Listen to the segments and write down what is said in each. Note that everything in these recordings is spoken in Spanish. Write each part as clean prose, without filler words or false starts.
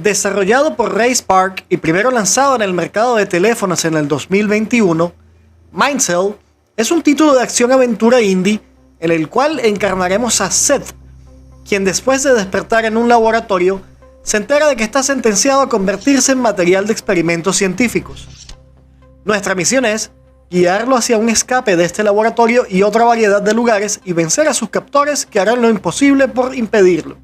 Desarrollado por RacePark y primero lanzado en el mercado de teléfonos en el 2021, Mindcell es un título de acción-aventura indie en el cual encarnaremos a Seth, quien después de despertar en un laboratorio, se entera de que está sentenciado a convertirse en material de experimentos científicos. Nuestra misión es guiarlo hacia un escape de este laboratorio y otra variedad de lugares y vencer a sus captores que harán lo imposible por impedirlo.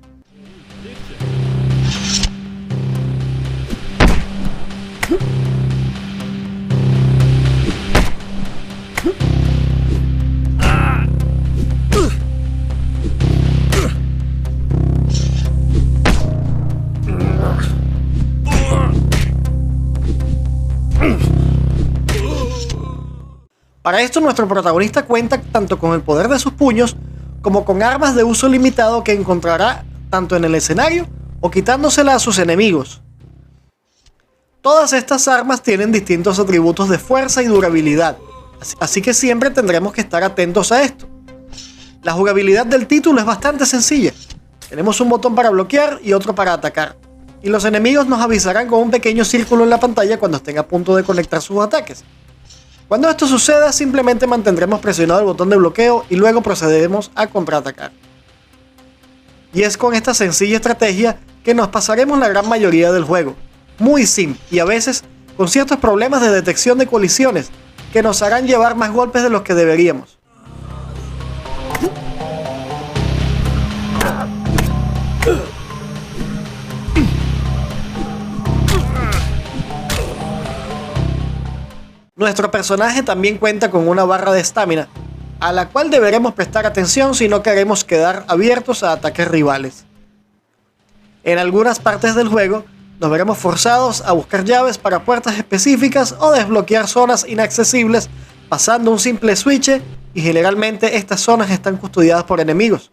Para esto nuestro protagonista cuenta tanto con el poder de sus puños como con armas de uso limitado que encontrará tanto en el escenario o quitándoselas a sus enemigos. Todas estas armas tienen distintos atributos de fuerza y durabilidad, así que siempre tendremos que estar atentos a esto. La jugabilidad del título es bastante sencilla. Tenemos un botón para bloquear y otro para atacar, y los enemigos nos avisarán con un pequeño círculo en la pantalla cuando estén a punto de conectar sus ataques. Cuando esto suceda, simplemente mantendremos presionado el botón de bloqueo y luego procederemos a contraatacar. Y es con esta sencilla estrategia que nos pasaremos la gran mayoría del juego, muy simple y a veces con ciertos problemas de detección de colisiones que nos harán llevar más golpes de los que deberíamos. Nuestro personaje también cuenta con una barra de estamina, a la cual deberemos prestar atención si no queremos quedar abiertos a ataques rivales. En algunas partes del juego nos veremos forzados a buscar llaves para puertas específicas o desbloquear zonas inaccesibles pasando un simple switch, y generalmente estas zonas están custodiadas por enemigos.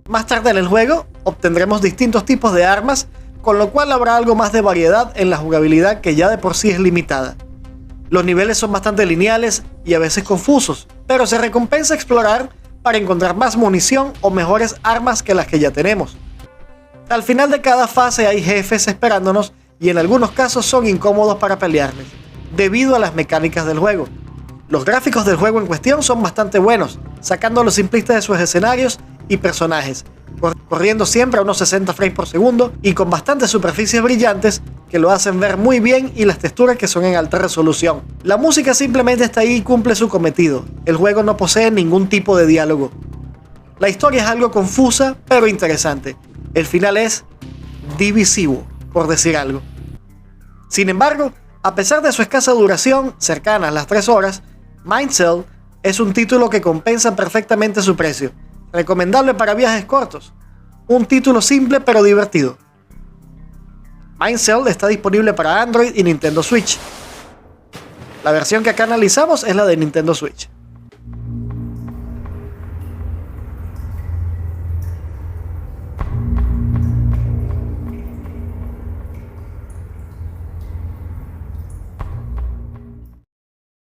Más tarde en el juego obtendremos distintos tipos de armas, con lo cual habrá algo más de variedad en la jugabilidad que ya de por sí es limitada. Los niveles son bastante lineales y a veces confusos, pero se recompensa explorar para encontrar más munición o mejores armas que las que ya tenemos. Al final de cada fase hay jefes esperándonos y en algunos casos son incómodos para pelearles, debido a las mecánicas del juego. Los gráficos del juego en cuestión son bastante buenos, sacando a los simplistas de sus escenarios y personajes, corriendo siempre a unos 60 frames por segundo y con bastantes superficies brillantes que lo hacen ver muy bien, y las texturas que son en alta resolución. La música simplemente está ahí y cumple su cometido. El juego no posee ningún tipo de diálogo. La historia es algo confusa pero interesante. El final es divisivo, por decir algo. Sin embargo, a pesar de su escasa duración, cercana a las 3 horas, Mindcell es un título que compensa perfectamente su precio. Recomendable para viajes cortos. Un título simple pero divertido. Mindcell está disponible para Android y Nintendo Switch. La versión que acá analizamos es la de Nintendo Switch.